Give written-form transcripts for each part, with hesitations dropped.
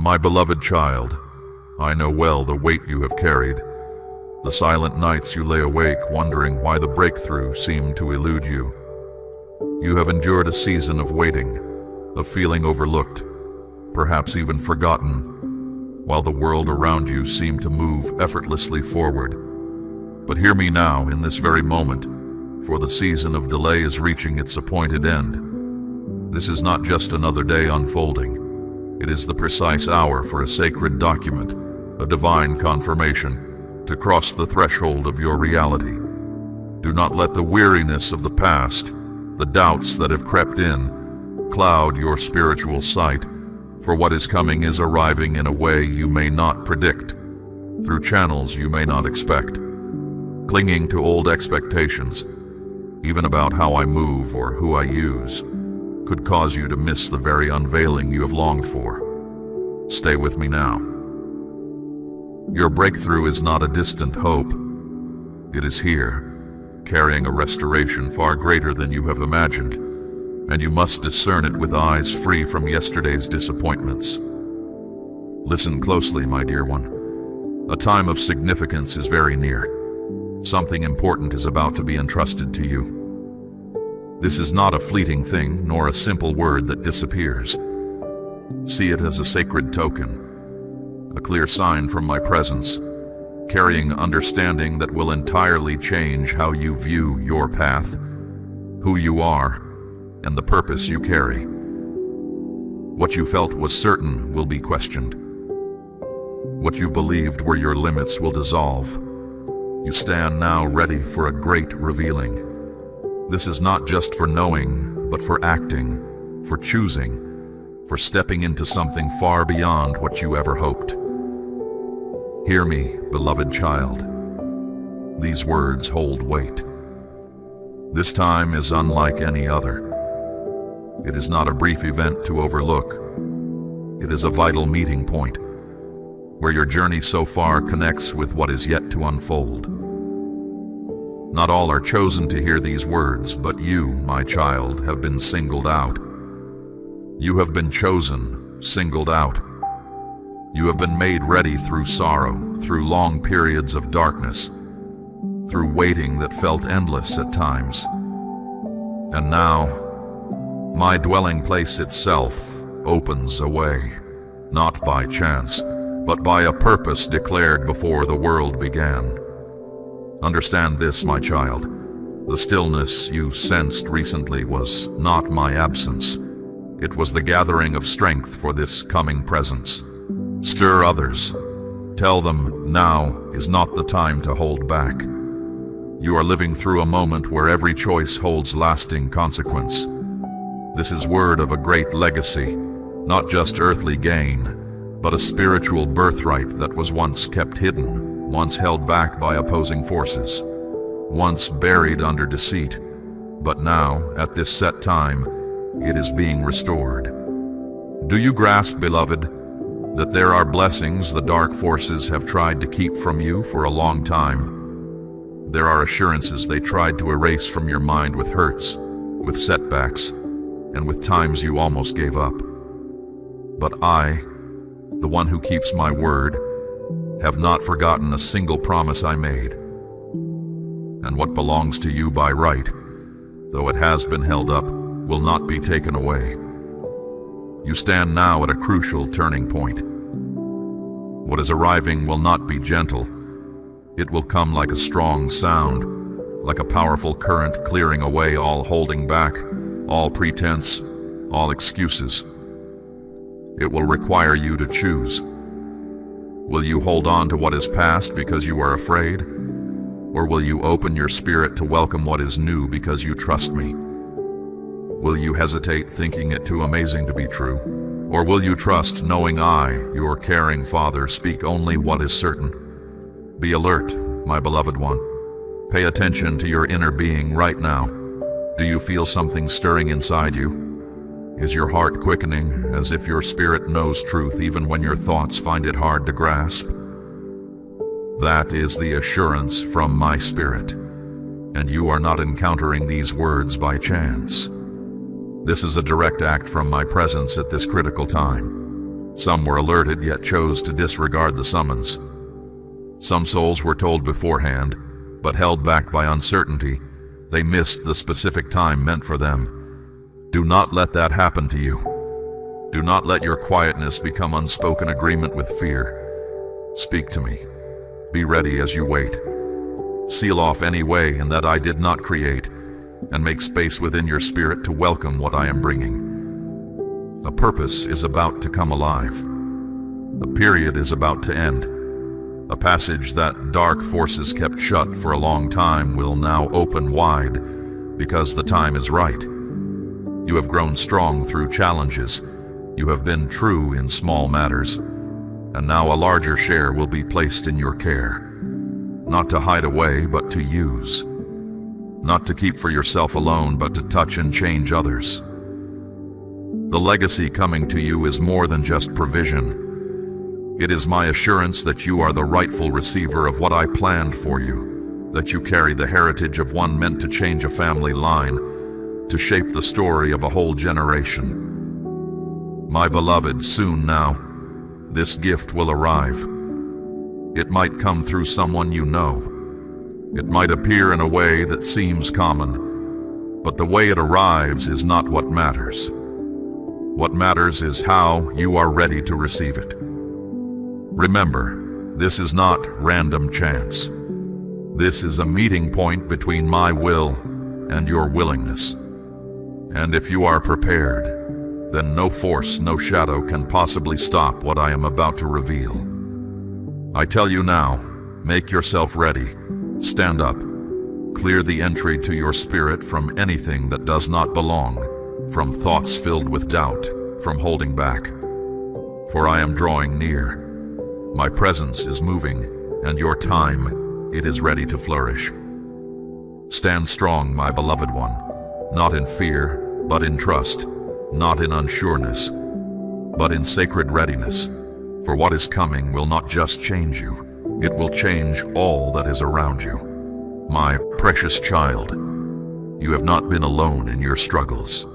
My beloved child, I know well the weight you have carried, the silent nights you lay awake wondering why the breakthrough seemed to elude you. You have endured a season of waiting, of feeling overlooked, perhaps even forgotten, while the world around you seemed to move effortlessly forward. But hear me now in this very moment, for the season of delay is reaching its appointed end. This is not just another day unfolding. It is the precise hour for a sacred document, a divine confirmation, to cross the threshold of your reality. Do not let the weariness of the past, the doubts that have crept in, cloud your spiritual sight, for what is coming is arriving in a way you may not predict, through channels you may not expect. Clinging to old expectations, even about how I move or who I use, could cause you to miss the very unveiling you have longed for. Stay with me now. Your breakthrough is not a distant hope. It is here, carrying a restoration far greater than you have imagined, and you must discern it with eyes free from yesterday's disappointments. Listen closely, my dear one. A time of significance is very near. Something important is about to be entrusted to you. This is not a fleeting thing, nor a simple word that disappears. See it as a sacred token, a clear sign from my presence, carrying understanding that will entirely change how you view your path, who you are, and the purpose you carry. What you felt was certain will be questioned. What you believed were your limits will dissolve. You stand now ready for a great revealing. This is not just for knowing, but for acting, for choosing, for stepping into something far beyond what you ever hoped. Hear me, beloved child. These words hold weight. This time is unlike any other. It is not a brief event to overlook. It is a vital meeting point, where your journey so far connects with what is yet to unfold. Not all are chosen to hear these words, but you, my child, have been singled out. You have been chosen, singled out. You have been made ready through sorrow, through long periods of darkness, through waiting that felt endless at times. And now, my dwelling place itself opens a way, not by chance, but by a purpose declared before the world began. Understand this, my child. The stillness you sensed recently was not my absence. It was the gathering of strength for this coming presence. Stir others. Tell them now is not the time to hold back. You are living through a moment where every choice holds lasting consequence. This is word of a great legacy, not just earthly gain, but a spiritual birthright that was once kept hidden, once held back by opposing forces, once buried under deceit, but now, at this set time, it is being restored. Do you grasp, beloved, that there are blessings the dark forces have tried to keep from you for a long time? There are assurances they tried to erase from your mind with hurts, with setbacks, and with times you almost gave up. But I, the one who keeps my word, have not forgotten a single promise I made. And what belongs to you by right, though it has been held up, will not be taken away. You stand now at a crucial turning point. What is arriving will not be gentle. It will come like a strong sound, like a powerful current clearing away all holding back, all pretense, all excuses. It will require you to choose. Will you hold on to what is past because you are afraid? Or will you open your spirit to welcome what is new because you trust me? Will you hesitate thinking it too amazing to be true? Or will you trust knowing I, your caring Father, speak only what is certain? Be alert, my beloved one. Pay attention to your inner being right now. Do you feel something stirring inside you? Is your heart quickening, as if your spirit knows truth even when your thoughts find it hard to grasp? That is the assurance from my spirit, and you are not encountering these words by chance. This is a direct act from my presence at this critical time. Some were alerted yet chose to disregard the summons. Some souls were told beforehand, but held back by uncertainty. They missed the specific time meant for them. Do not let that happen to you. Do not let your quietness become unspoken agreement with fear. Speak to me. Be ready as you wait. Seal off any way in that I did not create, and make space within your spirit to welcome what I am bringing. A purpose is about to come alive. A period is about to end. A passage that dark forces kept shut for a long time will now open wide because the time is right. You have grown strong through challenges. You have been true in small matters, and now a larger share will be placed in your care. Not to hide away, but to use. Not to keep for yourself alone, but to touch and change others. The legacy coming to you is more than just provision. It is my assurance that you are the rightful receiver of what I planned for you, that you carry the heritage of one meant to change a family line, to shape the story of a whole generation. My beloved, soon now, this gift will arrive. It might come through someone you know. It might appear in a way that seems common, but the way it arrives is not what matters. What matters is how you are ready to receive it. Remember, this is not random chance. This is a meeting point between my will and your willingness. And if you are prepared, then no force, no shadow can possibly stop what I am about to reveal. I tell you now, make yourself ready. Stand up. Clear the entry to your spirit from anything that does not belong, from thoughts filled with doubt, from holding back. For I am drawing near. My presence is moving, and your time, it is ready to flourish. Stand strong, my beloved one, not in fear, but in trust. Not in unsureness, but in sacred readiness. For what is coming will not just change you, it will change all that is around you. My precious child, you have not been alone in your struggles.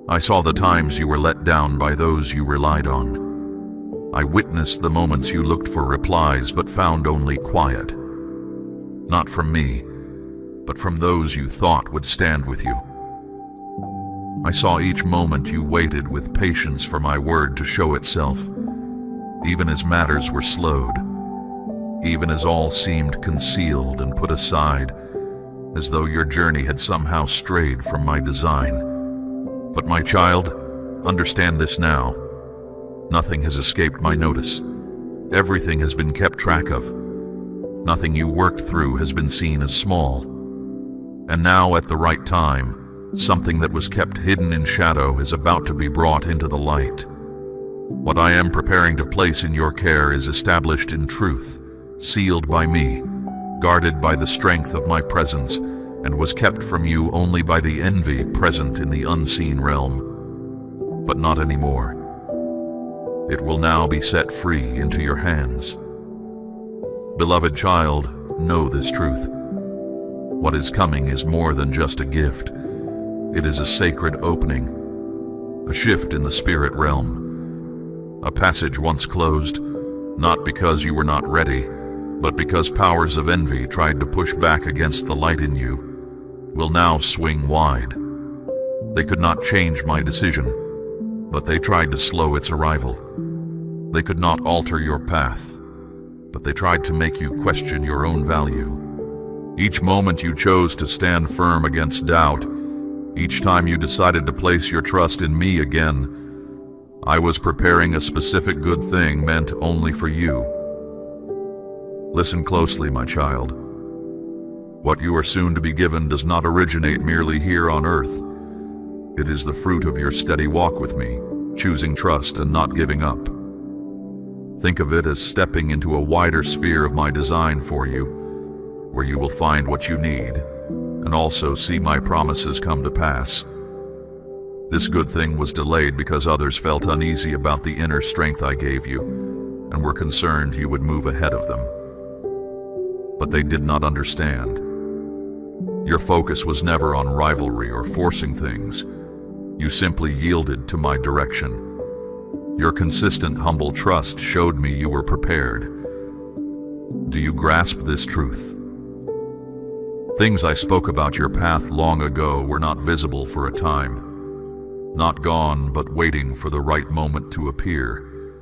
I saw the times you were let down by those you relied on. I witnessed the moments you looked for replies but found only quiet. Not from me, but from those you thought would stand with you. I saw each moment you waited with patience for my word to show itself, even as matters were slowed, even as all seemed concealed and put aside, as though your journey had somehow strayed from my design. But my child, understand this now. Nothing has escaped my notice. Everything has been kept track of. Nothing you worked through has been seen as small. And now, at the right time, something that was kept hidden in shadow is about to be brought into the light. What I am preparing to place in your care is established in truth, sealed by me, guarded by the strength of my presence, and was kept from you only by the envy present in the unseen realm. But not anymore. It will now be set free into your hands. Beloved child, know this truth. What is coming is more than just a gift. It is a sacred opening, a shift in the spirit realm, a passage once closed, not because you were not ready, but because powers of envy tried to push back against the light in you, will now swing wide. They could not change my decision, but they tried to slow its arrival. They could not alter your path, but they tried to make you question your own value. Each moment you chose to stand firm against doubt, each time you decided to place your trust in me again, I was preparing a specific good thing meant only for you. Listen closely, my child. What you are soon to be given does not originate merely here on earth. It is the fruit of your steady walk with me, choosing trust and not giving up. Think of it as stepping into a wider sphere of my design for you, where you will find what you need, and also see my promises come to pass. This good thing was delayed because others felt uneasy about the inner strength I gave you, and were concerned you would move ahead of them. But they did not understand. Your focus was never on rivalry or forcing things. You simply yielded to my direction. Your consistent, humble trust showed me you were prepared. Do you grasp this truth? Things I spoke about your path long ago were not visible for a time. Not gone, but waiting for the right moment to appear.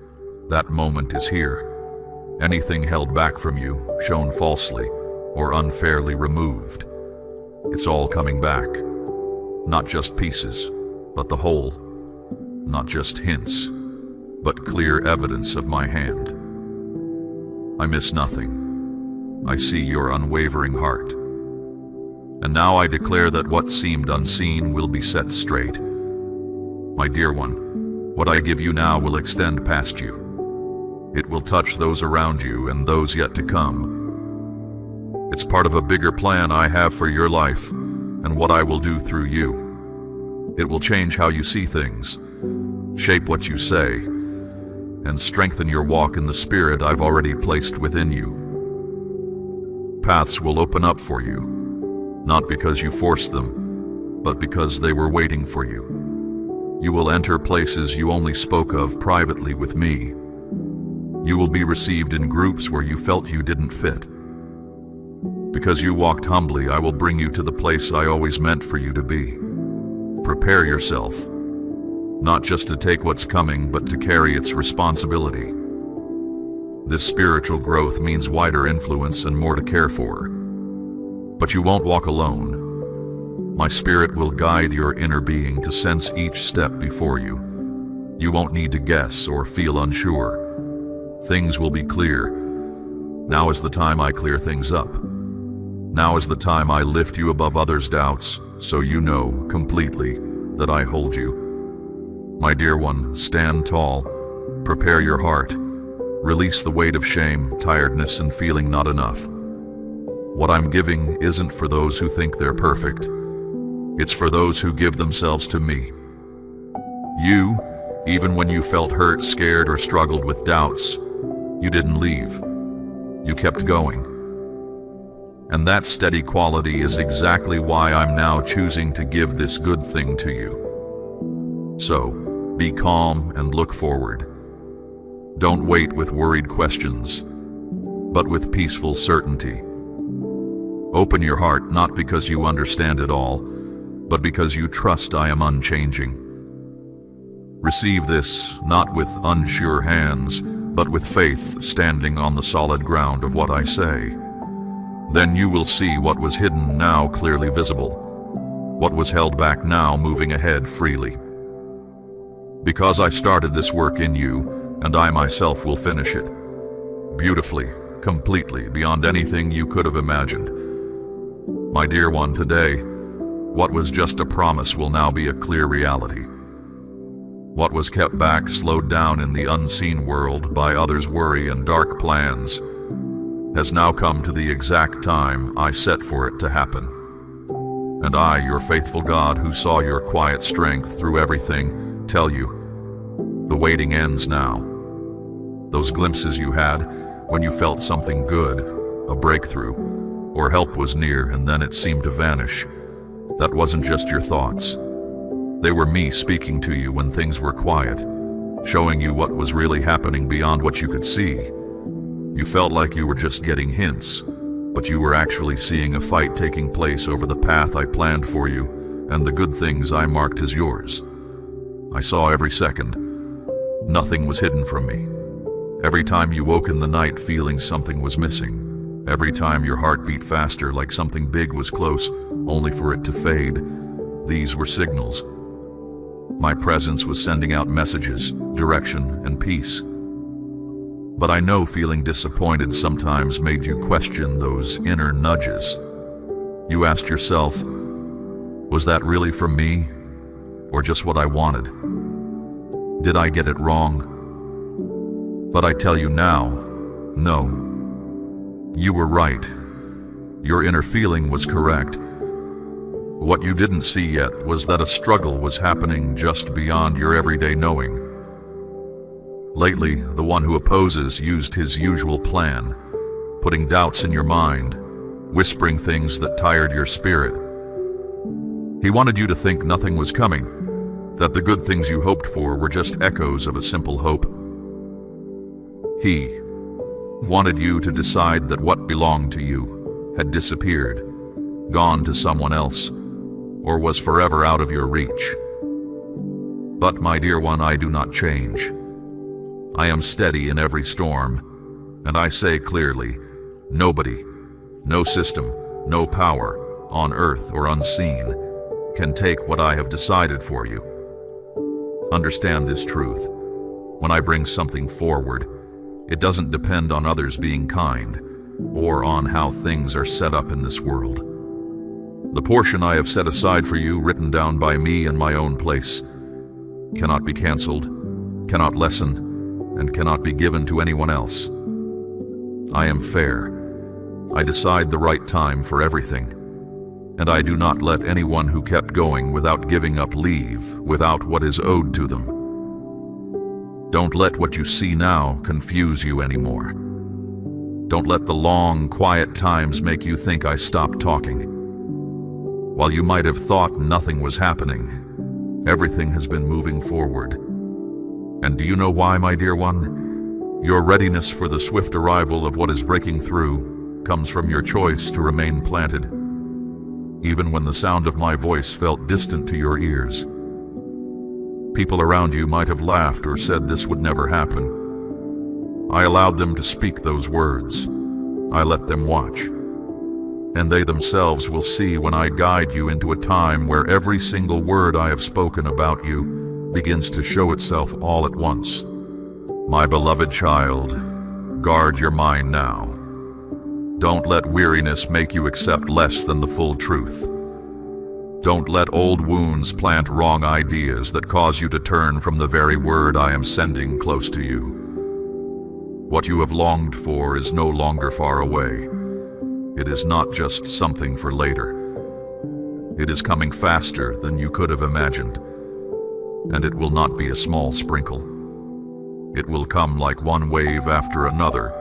That moment is here. Anything held back from you, shown falsely, or unfairly removed, it's all coming back. Not just pieces, but the whole. Not just hints, but clear evidence of my hand. I miss nothing. I see your unwavering heart. And now I declare that what seemed unseen will be set straight. My dear one, what I give you now will extend past you. It will touch those around you and those yet to come. It's part of a bigger plan I have for your life and what I will do through you. It will change how you see things, shape what you say, and strengthen your walk in the Spirit I've already placed within you. Paths will open up for you, not because you forced them, but because they were waiting for you. You will enter places you only spoke of privately with me. You will be received in groups where you felt you didn't fit. Because you walked humbly, I will bring you to the place I always meant for you to be. Prepare yourself, not just to take what's coming, but to carry its responsibility. This spiritual growth means wider influence and more to care for. But you won't walk alone. My Spirit will guide your inner being to sense each step before you. You won't need to guess or feel unsure. Things will be clear. Now is the time I clear things up. Now is the time I lift you above others' doubts, so you know completely that I hold you. My dear one, stand tall. Prepare your heart. Release the weight of shame, tiredness, and feeling not enough. What I'm giving isn't for those who think they're perfect. It's for those who give themselves to me. You, even when you felt hurt, scared, or struggled with doubts, you didn't leave. You kept going. And that steady quality is exactly why I'm now choosing to give this good thing to you. So, be calm and look forward. Don't wait with worried questions, but with peaceful certainty. Open your heart not because you understand it all, but because you trust I am unchanging. Receive this not with unsure hands, but with faith standing on the solid ground of what I say. Then you will see what was hidden now clearly visible, what was held back now moving ahead freely. Because I started this work in you, and I myself will finish it. Beautifully, completely, beyond anything you could have imagined. My dear one, today, what was just a promise will now be a clear reality. What was kept back, slowed down in the unseen world by others' worry and dark plans, has now come to the exact time I set for it to happen. And I, your faithful God, who saw your quiet strength through everything, tell you, the waiting ends now. Those glimpses you had when you felt something good, a breakthrough, or help was near and then it seemed to vanish, that wasn't just your thoughts. They were me speaking to you when things were quiet, showing you what was really happening beyond what you could see. You felt like you were just getting hints, but you were actually seeing a fight taking place over the path I planned for you and the good things I marked as yours. I saw every second. Nothing was hidden from me. Every time you woke in the night feeling something was missing, every time your heart beat faster like something big was close, only for it to fade, these were signals. My presence was sending out messages, direction, and peace. But I know feeling disappointed sometimes made you question those inner nudges. You asked yourself, was that really from me, or just what I wanted? Did I get it wrong? But I tell you now, no. You were right. Your inner feeling was correct. What you didn't see yet was that a struggle was happening just beyond your everyday knowing. Lately, the one who opposes used his usual plan, putting doubts in your mind, whispering things that tired your spirit. He wanted you to think nothing was coming, that the good things you hoped for were just echoes of a simple hope. He wanted you to decide that what belonged to you had disappeared, gone to someone else, or was forever out of your reach. But, my dear one, I do not change. I am steady in every storm, and I say clearly, nobody, no system, no power, on earth or unseen, can take what I have decided for you. Understand this truth. When I bring something forward, it doesn't depend on others being kind, or on how things are set up in this world. The portion I have set aside for you, written down by me in my own place, cannot be canceled, cannot lessen, and cannot be given to anyone else. I am fair. I decide the right time for everything, and I do not let anyone who kept going without giving up leave without what is owed to them. Don't let what you see now confuse you anymore. Don't let the long, quiet times make you think I stopped talking. While you might have thought nothing was happening, everything has been moving forward. And do you know why, my dear one? Your readiness for the swift arrival of what is breaking through comes from your choice to remain planted, even when the sound of my voice felt distant to your ears. People around you might have laughed or said this would never happen. I allowed them to speak those words. I let them watch. And they themselves will see when I guide you into a time where every single word I have spoken about you begins to show itself all at once. My beloved child, guard your mind now. Don't let weariness make you accept less than the full truth. Don't let old wounds plant wrong ideas that cause you to turn from the very word I am sending close to you. What you have longed for is no longer far away. It is not just something for later. It is coming faster than you could have imagined, and it will not be a small sprinkle. It will come like one wave after another,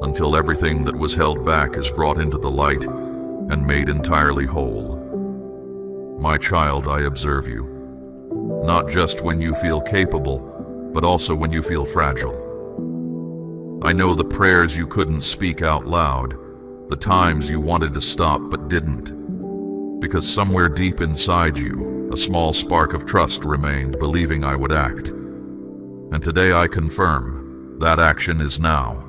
until everything that was held back is brought into the light and made entirely whole. My child, I observe you, not just when you feel capable, but also when you feel fragile. I know the prayers you couldn't speak out loud, the times you wanted to stop but didn't, because somewhere deep inside you, a small spark of trust remained, believing I would act. And today I confirm that action is now.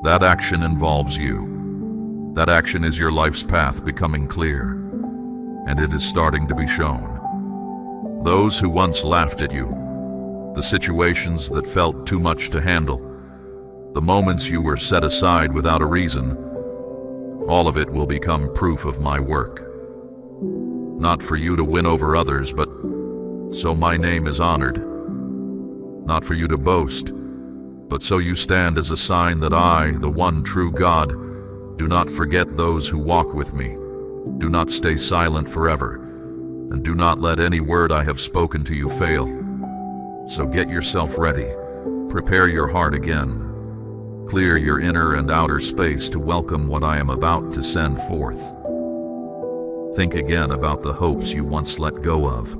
That action involves you. That action is your life's path becoming clear, and it is starting to be shown. Those who once laughed at you, the situations that felt too much to handle, the moments you were set aside without a reason, all of it will become proof of my work. Not for you to win over others, but so my name is honored. Not for you to boast, but so you stand as a sign that I, the one true God, do not forget those who walk with me. Do not stay silent forever, and do not let any word I have spoken to you fail. So get yourself ready. Prepare your heart again. Clear your inner and outer space to welcome what I am about to send forth. Think again about the hopes you once let go of.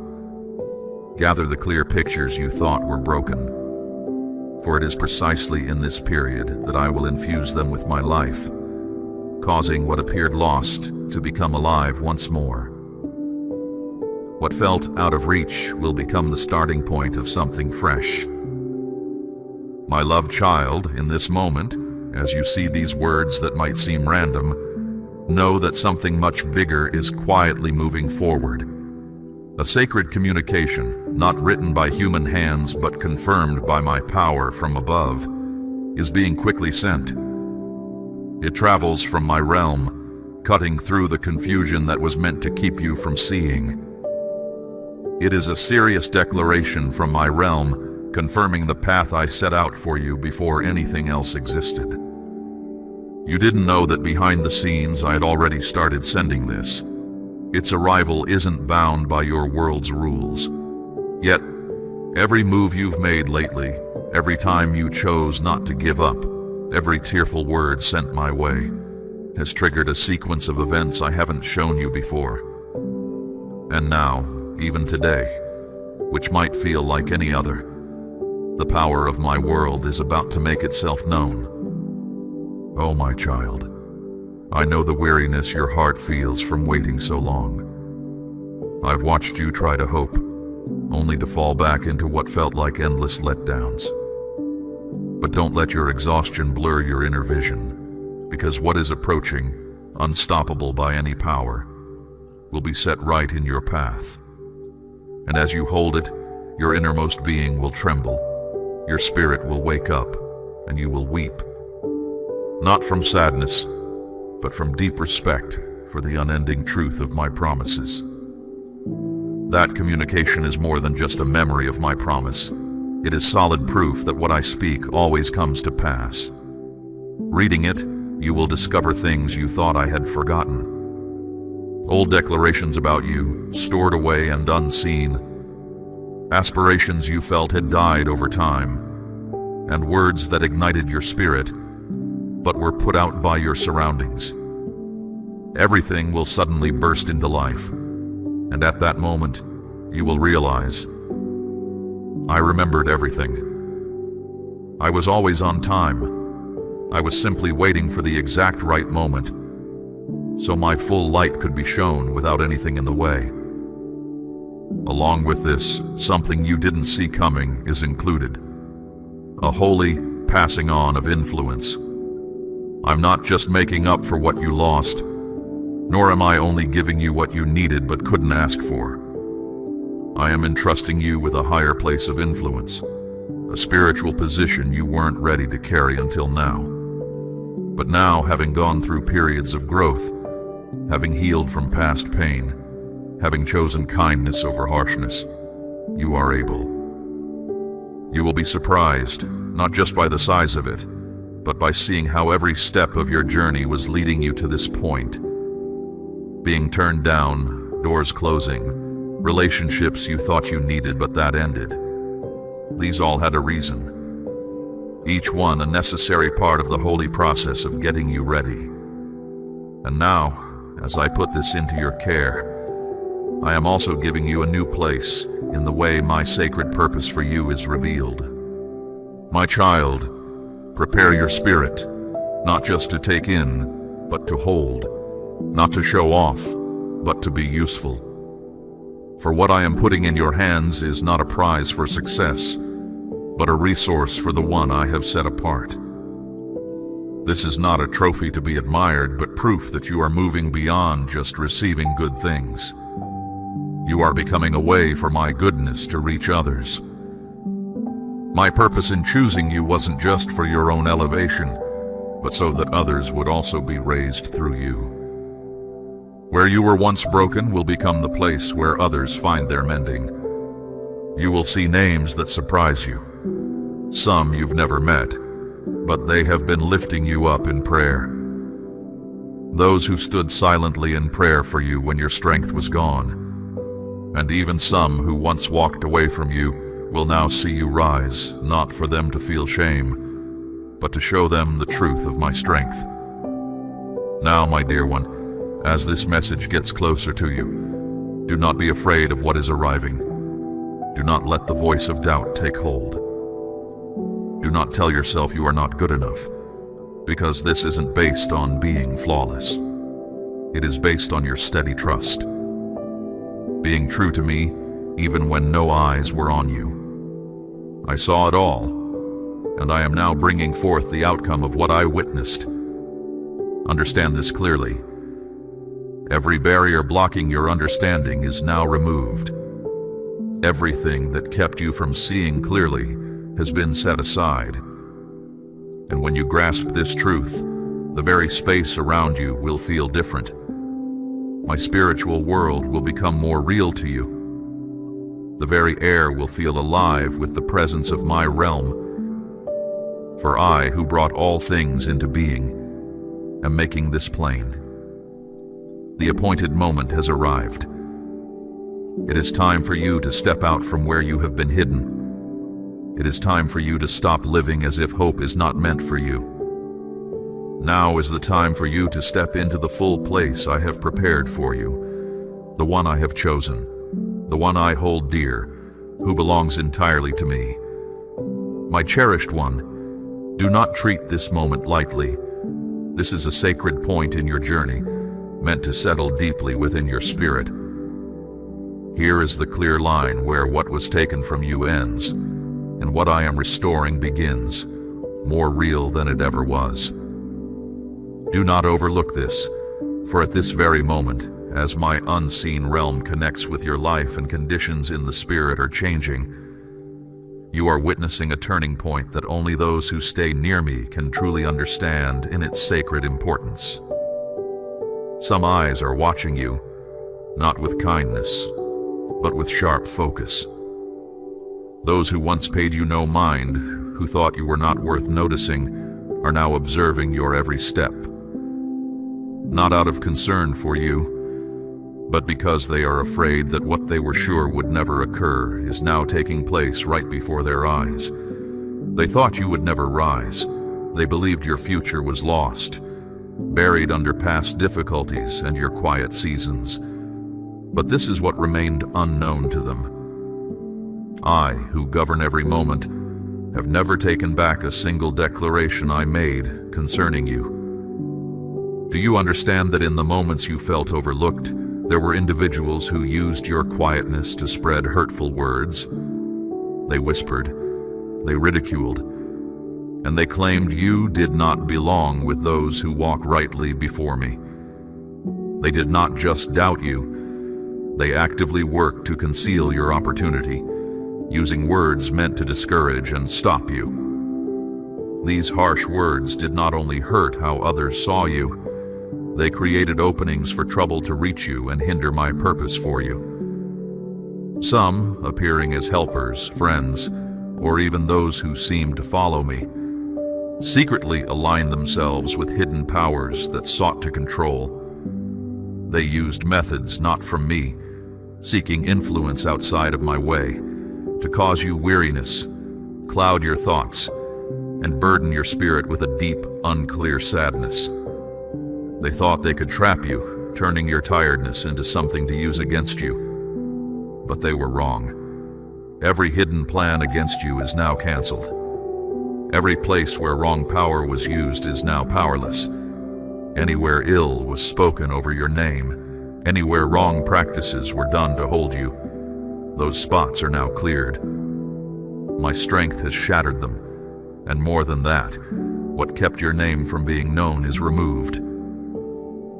Gather the clear pictures you thought were broken, for it is precisely in this period that I will infuse them with my life, causing what appeared lost to become alive once more. What felt out of reach will become the starting point of something fresh. My loved child, in this moment, as you see these words that might seem random, know that something much bigger is quietly moving forward. A sacred communication, not written by human hands but confirmed by my power from above, is being quickly sent. It travels from my realm, cutting through the confusion that was meant to keep you from seeing. It is a serious declaration from my realm, confirming the path I set out for you before anything else existed. You didn't know that behind the scenes I had already started sending this. Its arrival isn't bound by your world's rules. Yet, every move you've made lately, every time you chose not to give up, every tearful word sent my way, has triggered a sequence of events I haven't shown you before. And now, even today, which might feel like any other. The power of my world is about to make itself known. Oh, my child, I know the weariness your heart feels from waiting so long. I've watched you try to hope, only to fall back into what felt like endless letdowns. But don't let your exhaustion blur your inner vision, because what is approaching, unstoppable by any power, will be set right in your path. And as you hold it, your innermost being will tremble, your spirit will wake up, and you will weep. Not from sadness, but from deep respect for the unending truth of my promises. That communication is more than just a memory of my promise. It is solid proof that what I speak always comes to pass. Reading it, you will discover things you thought I had forgotten. Old declarations about you, stored away and unseen. Aspirations you felt had died over time, and words that ignited your spirit, but were put out by your surroundings. Everything will suddenly burst into life, and at that moment, you will realize, I remembered everything. I was always on time. I was simply waiting for the exact right moment, so my full light could be shown without anything in the way. Along with this, something you didn't see coming is included. A holy passing on of influence. I'm not just making up for what you lost, nor am I only giving you what you needed but couldn't ask for. I am entrusting you with a higher place of influence, a spiritual position you weren't ready to carry until now. But now, having gone through periods of growth, having healed from past pain, having chosen kindness over harshness, you are able. You will be surprised, not just by the size of it, but by seeing how every step of your journey was leading you to this point. Being turned down, doors closing, relationships you thought you needed but that ended. These all had a reason. Each one a necessary part of the holy process of getting you ready. And now, as I put this into your care, I am also giving you a new place in the way my sacred purpose for you is revealed. My child, prepare your spirit, not just to take in, but to hold, not to show off, but to be useful. For what I am putting in your hands is not a prize for success, but a resource for the one I have set apart. This is not a trophy to be admired, but proof that you are moving beyond just receiving good things. You are becoming a way for my goodness to reach others. My purpose in choosing you wasn't just for your own elevation, but so that others would also be raised through you. Where you were once broken will become the place where others find their mending. You will see names that surprise you. Some you've never met, but they have been lifting you up in prayer. Those who stood silently in prayer for you when your strength was gone. And even some who once walked away from you will now see you rise, not for them to feel shame, but to show them the truth of my strength. Now, my dear one, as this message gets closer to you, do not be afraid of what is arriving. Do not let the voice of doubt take hold. Do not tell yourself you are not good enough, because this isn't based on being flawless. It is based on your steady trust. Being true to me, even when no eyes were on you. I saw it all, and I am now bringing forth the outcome of what I witnessed. Understand this clearly. Every barrier blocking your understanding is now removed. Everything that kept you from seeing clearly has been set aside. And when you grasp this truth, the very space around you will feel different. My spiritual world will become more real to you. The very air will feel alive with the presence of my realm. For I, who brought all things into being, am making this plain. The appointed moment has arrived. It is time for you to step out from where you have been hidden. It is time for you to stop living as if hope is not meant for you. Now is the time for you to step into the full place I have prepared for you, the one I have chosen, the one I hold dear, who belongs entirely to me. My cherished one, do not treat this moment lightly. This is a sacred point in your journey, meant to settle deeply within your spirit. Here is the clear line where what was taken from you ends, and what I am restoring begins, more real than it ever was. Do not overlook this, for at this very moment, as my unseen realm connects with your life and conditions in the spirit are changing, you are witnessing a turning point that only those who stay near me can truly understand in its sacred importance. Some eyes are watching you, not with kindness, but with sharp focus. Those who once paid you no mind, who thought you were not worth noticing, are now observing your every step. Not out of concern for you, but because they are afraid that what they were sure would never occur is now taking place right before their eyes. They thought you would never rise. They believed your future was lost, buried under past difficulties and your quiet seasons. But this is what remained unknown to them. I, who govern every moment, have never taken back a single declaration I made concerning you. Do you understand that in the moments you felt overlooked, there were individuals who used your quietness to spread hurtful words? They whispered, they ridiculed, and they claimed you did not belong with those who walk rightly before me. They did not just doubt you, they actively worked to conceal your opportunity, using words meant to discourage and stop you. These harsh words did not only hurt how others saw you, they created openings for trouble to reach you and hinder my purpose for you. Some, appearing as helpers, friends, or even those who seemed to follow me, secretly aligned themselves with hidden powers that sought to control. They used methods not from me, seeking influence outside of my way, to cause you weariness, cloud your thoughts, and burden your spirit with a deep, unclear sadness. They thought they could trap you, turning your tiredness into something to use against you. But they were wrong. Every hidden plan against you is now canceled. Every place where wrong power was used is now powerless. Anywhere ill was spoken over your name, anywhere wrong practices were done to hold you, those spots are now cleared. My strength has shattered them, and more than that, what kept your name from being known is removed.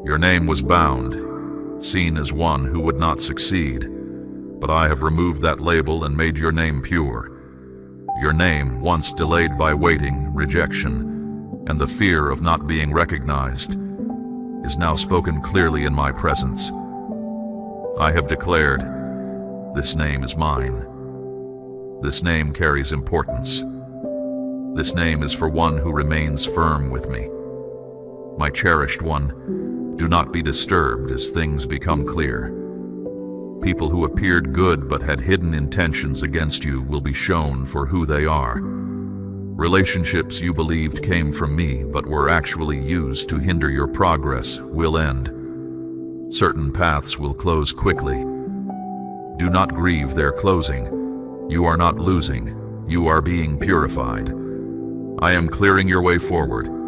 Your name was bound, seen as one who would not succeed, but I have removed that label and made your name pure. Your name, once delayed by waiting, rejection, and the fear of not being recognized, is now spoken clearly in my presence. I have declared, this name is mine. This name carries importance. This name is for one who remains firm with me. My cherished one, do not be disturbed as things become clear. People who appeared good but had hidden intentions against you will be shown for who they are. Relationships you believed came from me but were actually used to hinder your progress will end. Certain paths will close quickly. Do not grieve their closing. You are not losing. You are being purified. I am clearing your way forward.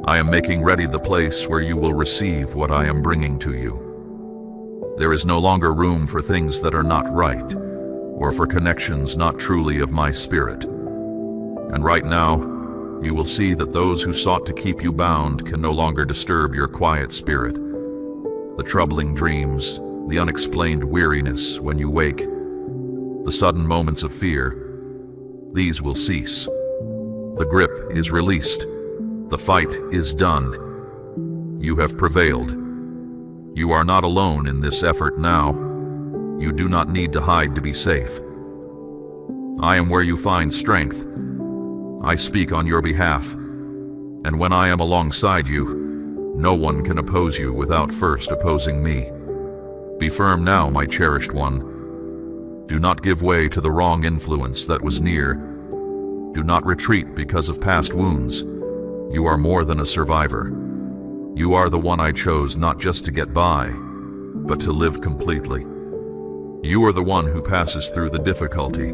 I am making ready the place where you will receive what I am bringing to you. There is no longer room for things that are not right, or for connections not truly of my spirit. And right now, you will see that those who sought to keep you bound can no longer disturb your quiet spirit. The troubling dreams, the unexplained weariness when you wake, the sudden moments of fear, these will cease. The grip is released. The fight is done. You have prevailed. You are not alone in this effort now. You do not need to hide to be safe. I am where you find strength. I speak on your behalf. And when I am alongside you, no one can oppose you without first opposing me. Be firm now, my cherished one. Do not give way to the wrong influence that was near. Do not retreat because of past wounds. You are more than a survivor. You are the one I chose not just to get by, but to live completely. You are the one who passes through the difficulty,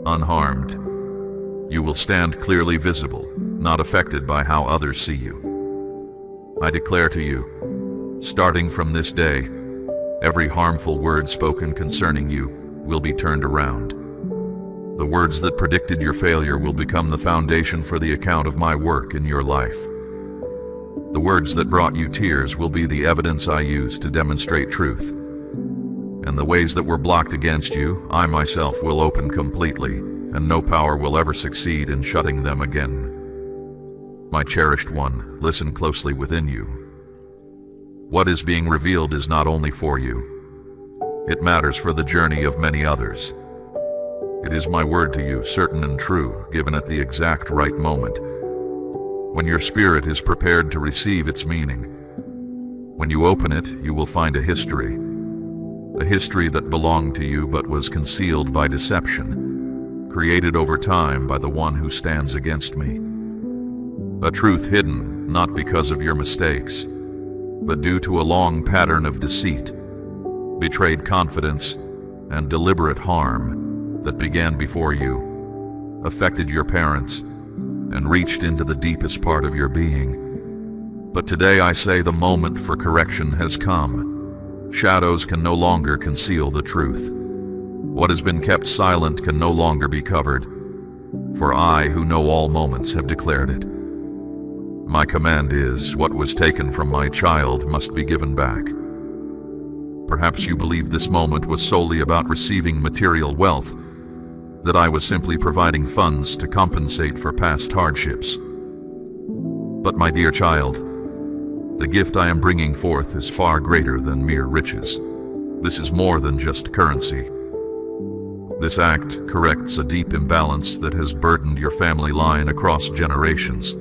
unharmed. You will stand clearly visible, not affected by how others see you. I declare to you, starting from this day, every harmful word spoken concerning you will be turned around. The words that predicted your failure will become the foundation for the account of my work in your life. The words that brought you tears will be the evidence I use to demonstrate truth. And the ways that were blocked against you, I myself will open completely, and no power will ever succeed in shutting them again. My cherished one, listen closely within you. What is being revealed is not only for you. It matters for the journey of many others. It is my word to you, certain and true, given at the exact right moment, when your spirit is prepared to receive its meaning. When you open it, you will find a history that belonged to you but was concealed by deception, created over time by the one who stands against me. A truth hidden, not because of your mistakes, but due to a long pattern of deceit, betrayed confidence, and deliberate harm that began before you, affected your parents, and reached into the deepest part of your being. But today I say the moment for correction has come. Shadows can no longer conceal the truth. What has been kept silent can no longer be covered, for I, who know all moments, have declared it. My command is, what was taken from my child must be given back. Perhaps you believed this moment was solely about receiving material wealth, that I was simply providing funds to compensate for past hardships. But my dear child, the gift I am bringing forth is far greater than mere riches. This is more than just currency. This act corrects a deep imbalance that has burdened your family line across generations.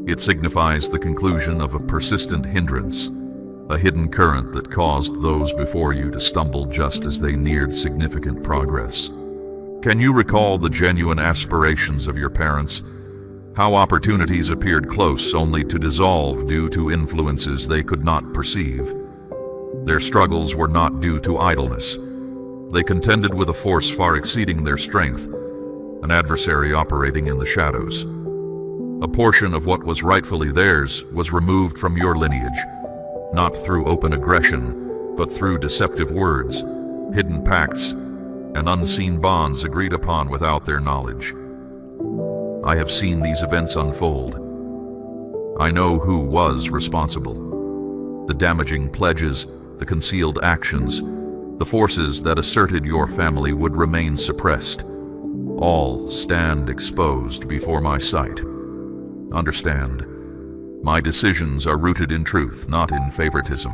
It signifies the conclusion of a persistent hindrance, a hidden current that caused those before you to stumble just as they neared significant progress. Can you recall the genuine aspirations of your parents? How opportunities appeared close only to dissolve due to influences they could not perceive. Their struggles were not due to idleness. They contended with a force far exceeding their strength, an adversary operating in the shadows. A portion of what was rightfully theirs was removed from your lineage, not through open aggression, but through deceptive words, hidden pacts, and unseen bonds agreed upon without their knowledge. I have seen these events unfold. I know who was responsible. The damaging pledges, the concealed actions, the forces that asserted your family would remain suppressed, all stand exposed before my sight. Understand, my decisions are rooted in truth, not in favoritism.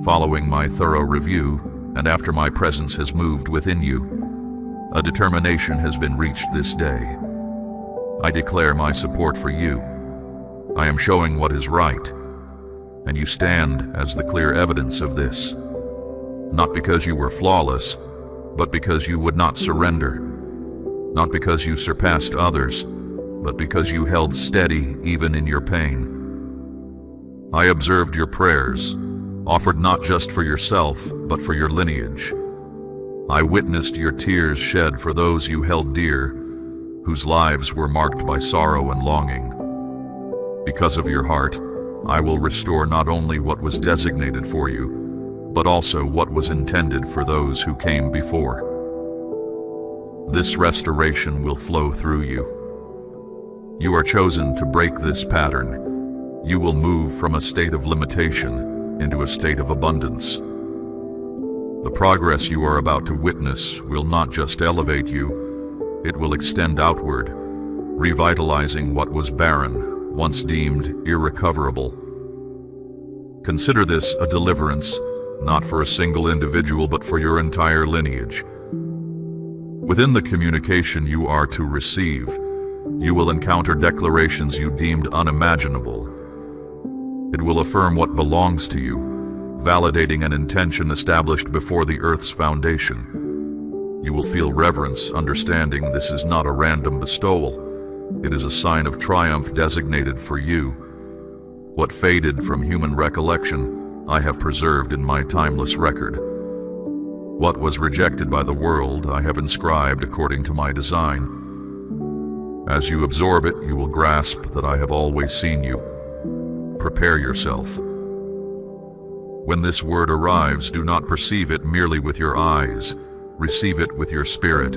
Following my thorough review, and after my presence has moved within you, a determination has been reached this day. I declare my support for you. I am showing what is right, and you stand as the clear evidence of this. Not because you were flawless, but because you would not surrender. Not because you surpassed others, but because you held steady even in your pain. I observed your prayers, offered not just for yourself, but for your lineage. I witnessed your tears shed for those you held dear, whose lives were marked by sorrow and longing. Because of your heart, I will restore not only what was designated for you, but also what was intended for those who came before. This restoration will flow through you. You are chosen to break this pattern. You will move from a state of limitation into a state of abundance. The progress you are about to witness will not just elevate you, it will extend outward, revitalizing what was barren, once deemed irrecoverable. Consider this a deliverance, not for a single individual, but for your entire lineage. Within the communication you are to receive, you will encounter declarations you deemed unimaginable. It will affirm what belongs to you, validating an intention established before the earth's foundation. You will feel reverence, understanding this is not a random bestowal. It is a sign of triumph designated for you. What faded from human recollection, I have preserved in my timeless record. What was rejected by the world, I have inscribed according to my design. As you absorb it, you will grasp that I have always seen you. Prepare yourself. When this word arrives, do not perceive it merely with your eyes. Receive it with your spirit.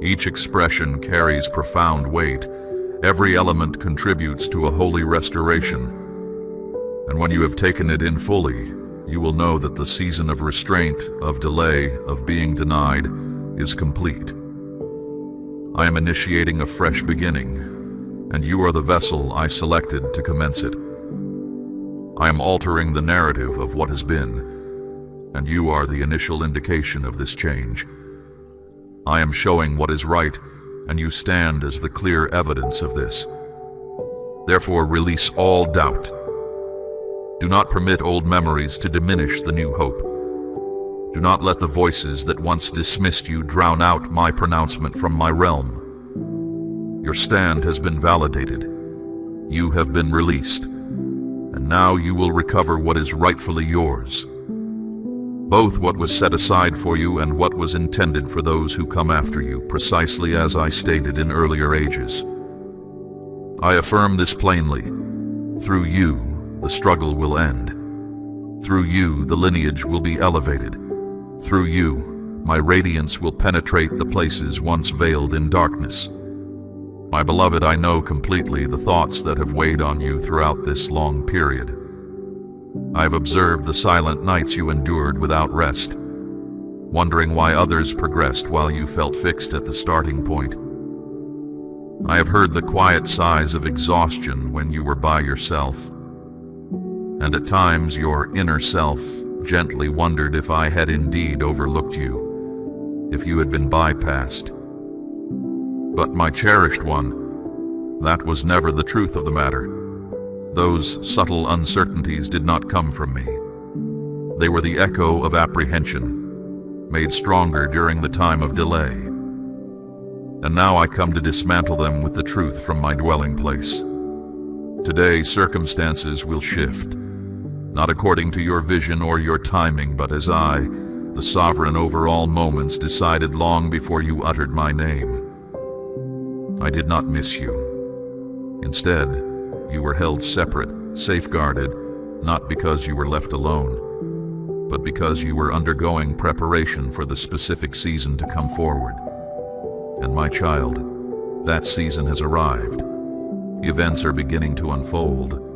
Each expression carries profound weight. Every element contributes to a holy restoration. And when you have taken it in fully, you will know that the season of restraint, of delay, of being denied, is complete. I am initiating a fresh beginning, and you are the vessel I selected to commence it. I am altering the narrative of what has been, and you are the initial indication of this change. I am showing what is right, and you stand as the clear evidence of this. Therefore, release all doubt. Do not permit old memories to diminish the new hope. Do not let the voices that once dismissed you drown out my pronouncement from my realm. Your stand has been validated. You have been released, and now you will recover what is rightfully yours. Both what was set aside for you and what was intended for those who come after you, precisely as I stated in earlier ages. I affirm this plainly. Through you, the struggle will end. Through you, the lineage will be elevated. Through you, my radiance will penetrate the places once veiled in darkness. My beloved, I know completely the thoughts that have weighed on you throughout this long period. I have observed the silent nights you endured without rest, wondering why others progressed while you felt fixed at the starting point. I have heard the quiet sighs of exhaustion when you were by yourself, and at times your inner self gently wondered if I had indeed overlooked you, if you had been bypassed. But my cherished one, that was never the truth of the matter. Those subtle uncertainties did not come from me. They were the echo of apprehension, made stronger during the time of delay. And now I come to dismantle them with the truth from my dwelling place. Today, circumstances will shift, not according to your vision or your timing, but as I, the sovereign over all moments, decided long before you uttered my name. I did not miss you. Instead, you were held separate, safeguarded, not because you were left alone, but because you were undergoing preparation for the specific season to come forward. And my child, that season has arrived. Events are beginning to unfold.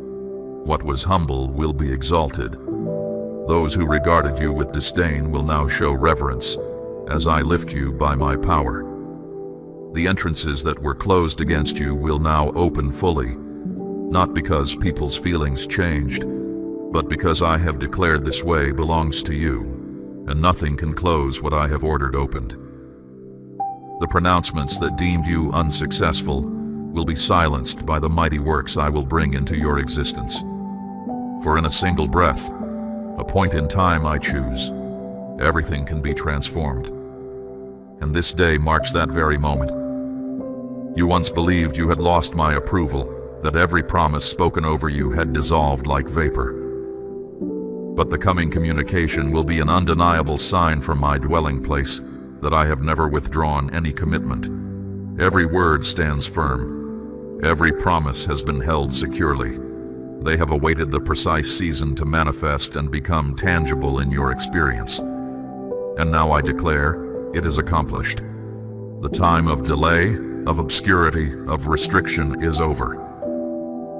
What was humble will be exalted. Those who regarded you with disdain will now show reverence, as I lift you by my power. The entrances that were closed against you will now open fully, not because people's feelings changed, but because I have declared this way belongs to you, and nothing can close what I have ordered opened. The pronouncements that deemed you unsuccessful will be silenced by the mighty works I will bring into your existence. For in a single breath, a point in time I choose, everything can be transformed. And this day marks that very moment. You once believed you had lost my approval, that every promise spoken over you had dissolved like vapor. But the coming communication will be an undeniable sign from my dwelling place that I have never withdrawn any commitment. Every word stands firm. Every promise has been held securely. They have awaited the precise season to manifest and become tangible in your experience. And now I declare, it is accomplished. The time of delay, of obscurity, of restriction is over.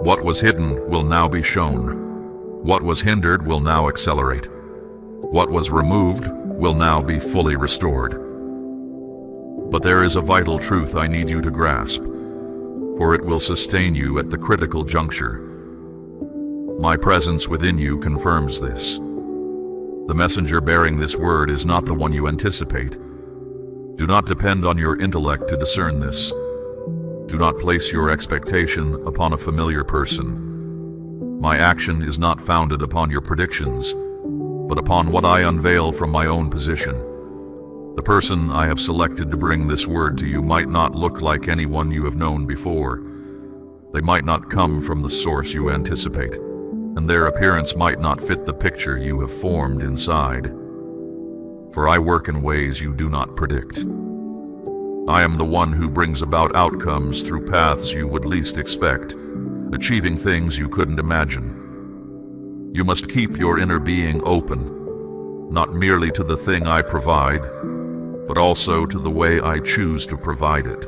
What was hidden will now be shown. What was hindered will now accelerate. What was removed will now be fully restored. But there is a vital truth I need you to grasp, for it will sustain you at the critical juncture. My presence within you confirms this. The messenger bearing this word is not the one you anticipate. Do not depend on your intellect to discern this. Do not place your expectation upon a familiar person. My action is not founded upon your predictions, but upon what I unveil from my own position. The person I have selected to bring this word to you might not look like anyone you have known before. They might not come from the source you anticipate, and their appearance might not fit the picture you have formed inside. for I work in ways you do not predict. I am the one who brings about outcomes through paths you would least expect, achieving things you couldn't imagine. You must keep your inner being open, not merely to the thing I provide, but also to the way I choose to provide it.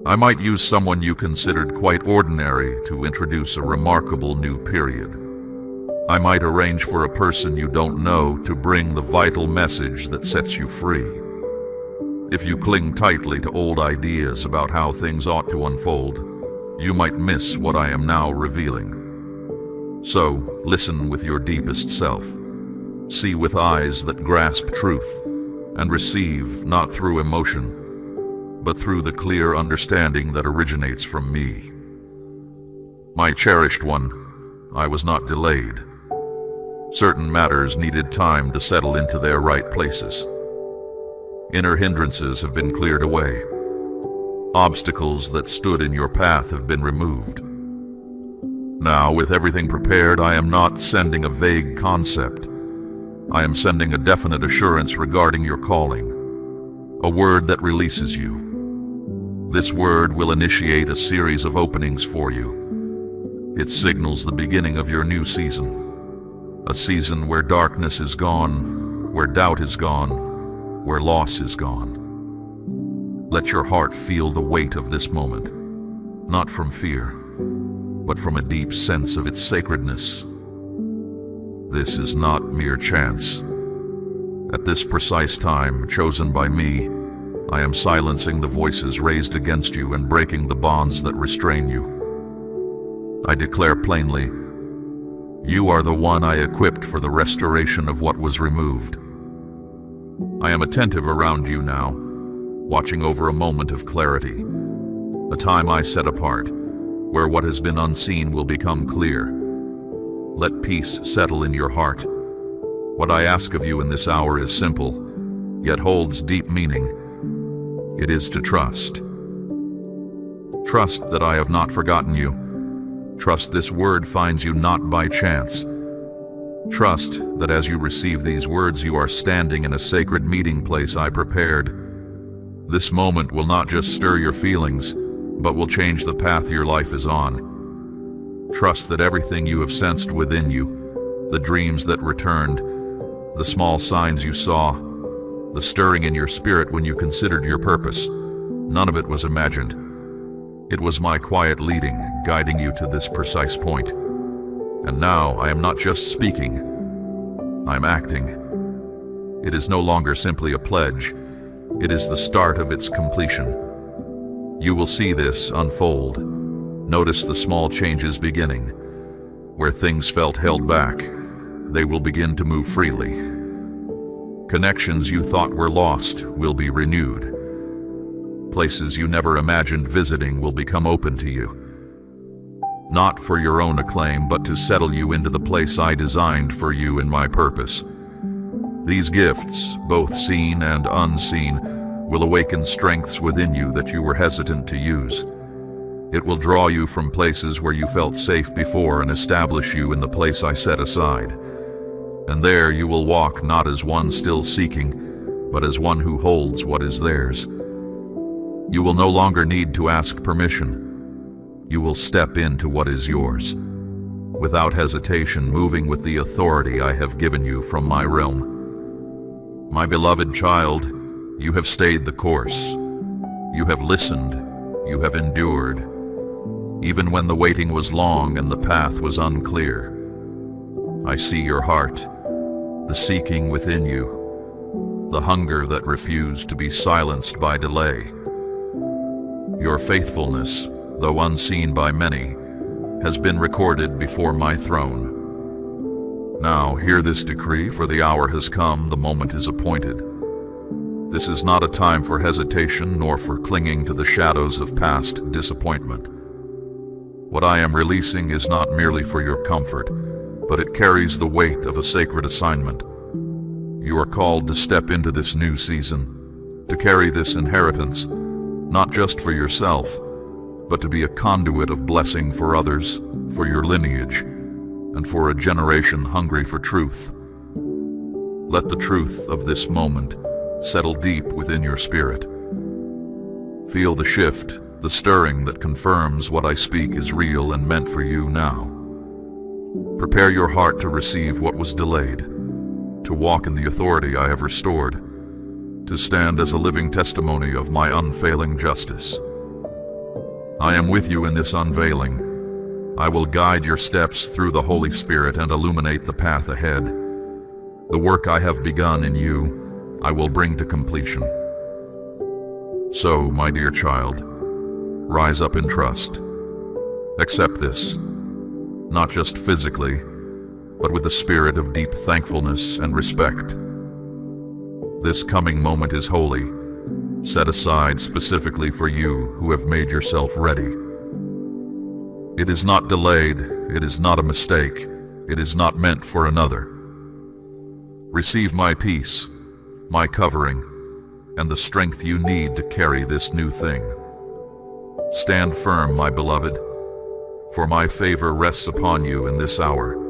I might use someone you considered quite ordinary to introduce a remarkable new period. I might arrange for a person you don't know to bring the vital message that sets you free. If you cling tightly to old ideas about how things ought to unfold, you might miss what I am now revealing. So, listen with your deepest self. See with eyes that grasp truth, and receive not through emotion, but through the clear understanding that originates from me. My cherished one, I was not delayed. Certain matters needed time to settle into their right places. Inner hindrances have been cleared away. Obstacles that stood in your path have been removed. Now, with everything prepared, I am not sending a vague concept. I am sending a definite assurance regarding your calling, a word that releases you. This word will initiate a series of openings for you. It signals the beginning of your new season, a season where darkness is gone, where doubt is gone, where loss is gone. Let your heart feel the weight of this moment, not from fear, but from a deep sense of its sacredness. This is not mere chance. At this precise time, chosen by me, I am silencing the voices raised against you and breaking the bonds that restrain you. I declare plainly, you are the one I equipped for the restoration of what was removed. I am attentive around you now, watching over a moment of clarity, a time I set apart, where what has been unseen will become clear. Let peace settle in your heart. What I ask of you in this hour is simple, yet holds deep meaning. It is to trust. Trust that I have not forgotten you. Trust this word finds you not by chance. Trust that as you receive these words, you are standing in a sacred meeting place I prepared. This moment will not just stir your feelings, but will change the path your life is on. Trust that everything you have sensed within you, the dreams that returned, the small signs you saw, the stirring in your spirit when you considered your purpose, none of it was imagined. It was my quiet leading, guiding you to this precise point. And now I am not just speaking, I'm acting. It is no longer simply a pledge, it is the start of its completion. You will see this unfold. Notice the small changes beginning. Where things felt held back, they will begin to move freely. Connections you thought were lost will be renewed. Places you never imagined visiting will become open to you. Not for your own acclaim, but to settle you into the place I designed for you in my purpose. These gifts, both seen and unseen, will awaken strengths within you that you were hesitant to use. It will draw you from places where you felt safe before and establish you in the place I set aside. And there you will walk not as one still seeking, but as one who holds what is theirs. You will no longer need to ask permission. You will step into what is yours, without hesitation, moving with the authority I have given you from my realm. My beloved child, you have stayed the course. You have listened. You have endured. Even when the waiting was long and the path was unclear. I see your heart, the seeking within you, the hunger that refused to be silenced by delay. Your faithfulness, though unseen by many, has been recorded before my throne. Now hear this decree, for the hour has come, the moment is appointed. This is not a time for hesitation nor for clinging to the shadows of past disappointment. What I am releasing is not merely for your comfort, but it carries the weight of a sacred assignment. You are called to step into this new season, to carry this inheritance, not just for yourself, but to be a conduit of blessing for others, for your lineage, and for a generation hungry for truth. Let the truth of this moment settle deep within your spirit. Feel the shift, the stirring that confirms what I speak is real and meant for you now. Prepare your heart to receive what was delayed, to walk in the authority I have restored, to stand as a living testimony of my unfailing justice. I am with you in this unveiling. I will guide your steps through the Holy Spirit and illuminate the path ahead. The work I have begun in you, I will bring to completion. So, my dear child, rise up in trust. Accept this, not just physically, but with a spirit of deep thankfulness and respect. This coming moment is holy, set aside specifically for you who have made yourself ready. It is not delayed, it is not a mistake, it is not meant for another. Receive my peace, my covering, and the strength you need to carry this new thing. Stand firm, my beloved, for my favor rests upon you in this hour.